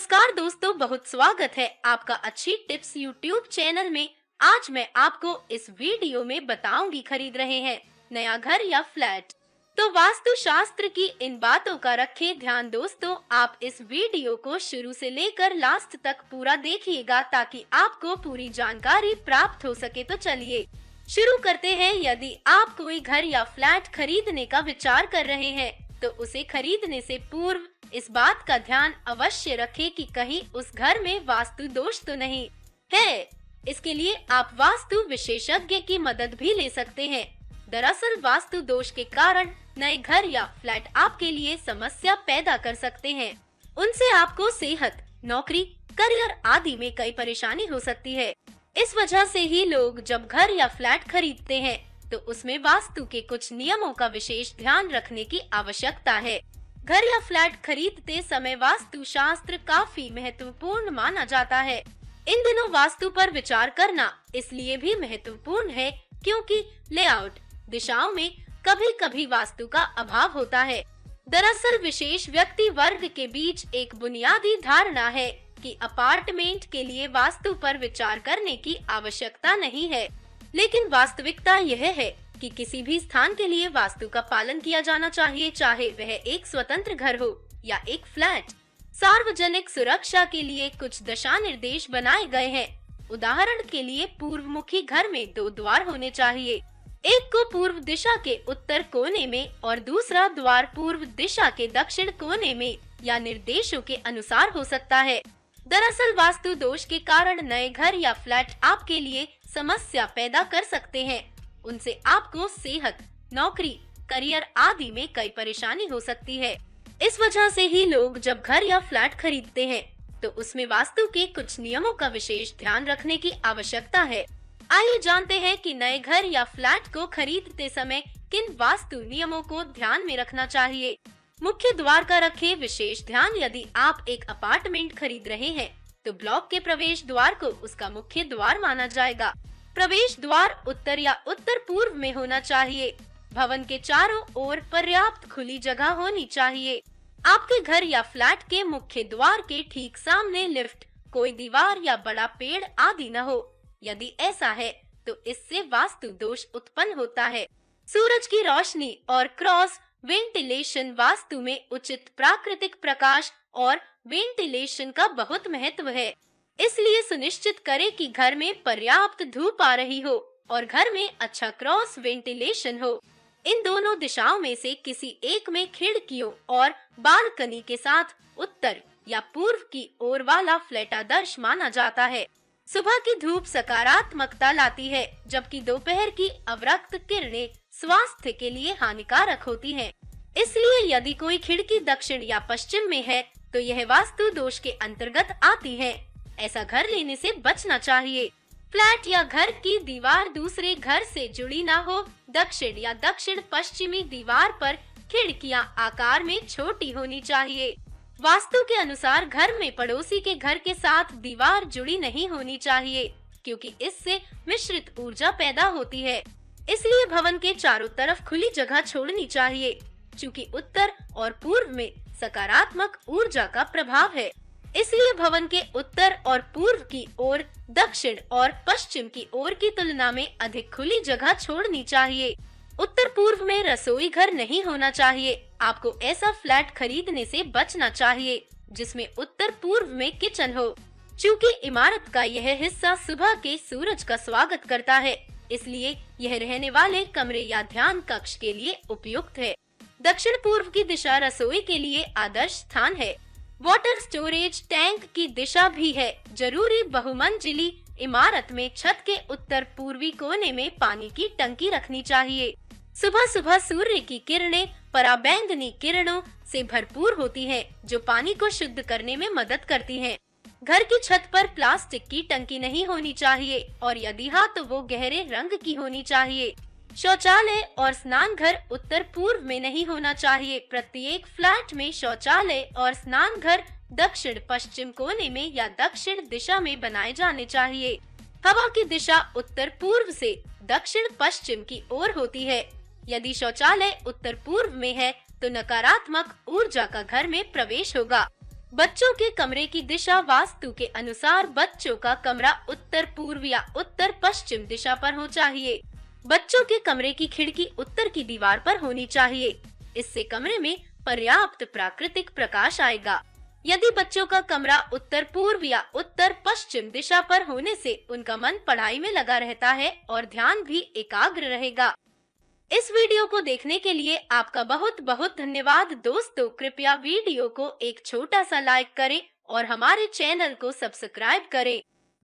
नमस्कार दोस्तों, बहुत स्वागत है आपका अच्छी टिप्स यूट्यूब चैनल में। आज मैं आपको इस वीडियो में बताऊंगी खरीद रहे हैं नया घर या फ्लैट, तो वास्तु शास्त्र की इन बातों का रखें ध्यान दोस्तों। आप इस वीडियो को शुरू से लेकर लास्ट तक पूरा देखिएगा ताकि आपको पूरी जानकारी प्राप्त हो सके। तो चलिए शुरू करते हैं। यदि आप कोई घर या फ्लैट खरीदने का विचार कर रहे हैं तो उसे खरीदने से पूर्व इस बात का ध्यान अवश्य रखें कि कहीं उस घर में वास्तु दोष तो नहीं है। इसके लिए आप वास्तु विशेषज्ञ की मदद भी ले सकते हैं। दरअसल वास्तु दोष के कारण नए घर या फ्लैट आपके लिए समस्या पैदा कर सकते हैं। उनसे आपको सेहत, नौकरी, करियर आदि में कई परेशानी हो सकती है। इस वजह से ही लोग जब घर या फ्लैट खरीदते हैं तो उसमें वास्तु के कुछ नियमों का विशेष ध्यान रखने की आवश्यकता है। घर या फ्लैट खरीदते समय वास्तु शास्त्र काफी महत्वपूर्ण माना जाता है। इन दिनों वास्तु पर विचार करना इसलिए भी महत्वपूर्ण है क्योंकि लेआउट दिशाओं में कभी-कभी वास्तु का अभाव होता है। दरअसल विशेष व्यक्ति वर्ग के बीच एक बुनियादी धारणा है कि अपार्टमेंट के लिए वास्तु पर विचार करने की आवश्यकता नहीं है, लेकिन वास्तविकता यह है कि किसी भी स्थान के लिए वास्तु का पालन किया जाना चाहिए, चाहे वह एक स्वतंत्र घर हो या एक फ्लैट। सार्वजनिक सुरक्षा के लिए कुछ दिशा निर्देश बनाए गए हैं। उदाहरण के लिए पूर्वमुखी घर में 2 द्वार होने चाहिए, एक को पूर्व दिशा के उत्तर कोने में और दूसरा द्वार पूर्व दिशा के दक्षिण कोने में या निर्देशों के अनुसार हो सकता है। दरअसल वास्तु दोष के कारण नए घर या फ्लैट आपके लिए समस्या पैदा कर सकते हैं। उनसे आपको सेहत, नौकरी, करियर आदि में कई परेशानी हो सकती है। इस वजह से ही लोग जब घर या फ्लैट खरीदते हैं तो उसमें वास्तु के कुछ नियमों का विशेष ध्यान रखने की आवश्यकता है। आइए जानते हैं कि नए घर या फ्लैट को खरीदते समय किन वास्तु नियमों को ध्यान में रखना चाहिए। मुख्य द्वार का रखें विशेष ध्यान। यदि आप एक अपार्टमेंट खरीद रहे हैं तो ब्लॉक के प्रवेश द्वार को उसका मुख्य द्वार माना जाएगा। प्रवेश द्वार उत्तर या उत्तर पूर्व में होना चाहिए। भवन के चारों ओर पर्याप्त खुली जगह होनी चाहिए। आपके घर या फ्लैट के मुख्य द्वार के ठीक सामने लिफ्ट, कोई दीवार या बड़ा पेड़ आदि न हो। यदि ऐसा है तो इससे वास्तु दोष उत्पन्न होता है। सूरज की रोशनी और क्रॉस वेंटिलेशन वास्तु में उचित प्राकृतिक प्रकाश और वेंटिलेशन का बहुत महत्व है। इसलिए सुनिश्चित करें कि घर में पर्याप्त धूप आ रही हो और घर में अच्छा क्रॉस वेंटिलेशन हो। इन दोनों दिशाओं में से किसी एक में खिड़कियों और बालकनी के साथ उत्तर या पूर्व की ओर वाला फ्लैट आदर्श माना जाता है। सुबह की धूप सकारात्मकता लाती है, जबकि दोपहर की अवरक्त किरणें स्वास्थ्य के लिए हानिकारक होती हैं। इसलिए यदि कोई खिड़की दक्षिण या पश्चिम में है तो यह वास्तु दोष के अंतर्गत आती है। ऐसा घर लेने से बचना चाहिए। फ्लैट या घर की दीवार दूसरे घर से जुड़ी ना हो। दक्षिण या दक्षिण पश्चिमी दीवार पर खिड़कियां आकार में छोटी होनी चाहिए। वास्तु के अनुसार घर में पड़ोसी के घर के साथ दीवार जुड़ी नहीं होनी चाहिए, क्योंकि इससे मिश्रित ऊर्जा पैदा होती है। इसलिए भवन के चारों तरफ खुली जगह छोड़नी चाहिए, क्योंकि उत्तर और पूर्व में सकारात्मक ऊर्जा का प्रभाव है। इसलिए भवन के उत्तर और पूर्व की ओर, दक्षिण और पश्चिम की ओर की तुलना में अधिक खुली जगह छोड़नी चाहिए। उत्तर पूर्व में रसोई घर नहीं होना चाहिए। आपको ऐसा फ्लैट खरीदने से बचना चाहिए जिसमें उत्तर पूर्व में किचन हो, क्योंकि इमारत का यह हिस्सा सुबह के सूरज का स्वागत करता है। इसलिए यह रहने वाले कमरे या ध्यान कक्ष के लिए उपयुक्त है। दक्षिण पूर्व की दिशा रसोई के लिए आदर्श स्थान है। वाटर स्टोरेज टैंक की दिशा भी है जरूरी। बहुमंजिली इमारत में छत के उत्तर पूर्वी कोने में पानी की टंकी रखनी चाहिए। सुबह सुबह सूर्य की किरणें पराबैंगनी किरणों से भरपूर होती हैं, जो पानी को शुद्ध करने में मदद करती हैं। घर की छत पर प्लास्टिक की टंकी नहीं होनी चाहिए, और यदि हाँ तो वो गहरे रंग की होनी चाहिए। शौचालय और स्नान घर उत्तर पूर्व में नहीं होना चाहिए। प्रत्येक फ्लैट में शौचालय और स्नान घर दक्षिण पश्चिम कोने में या दक्षिण दिशा में बनाए जाने चाहिए। हवा की दिशा उत्तर पूर्व से दक्षिण पश्चिम की ओर होती है। यदि शौचालय उत्तर पूर्व में है तो नकारात्मक ऊर्जा का घर में प्रवेश होगा। बच्चों के कमरे की दिशा वास्तु के अनुसार बच्चों का कमरा उत्तर पूर्व या उत्तर पश्चिम दिशा पर हो चाहिए। बच्चों के कमरे की खिड़की उत्तर की दीवार पर होनी चाहिए। इससे कमरे में पर्याप्त प्राकृतिक प्रकाश आएगा। यदि बच्चों का कमरा उत्तर पूर्व या उत्तर पश्चिम दिशा पर होने से उनका मन पढ़ाई में लगा रहता है और ध्यान भी एकाग्र रहेगा। इस वीडियो को देखने के लिए आपका बहुत बहुत धन्यवाद दोस्तों। कृपया वीडियो को एक छोटा सा लाइक करें और हमारे चैनल को सब्सक्राइब करें।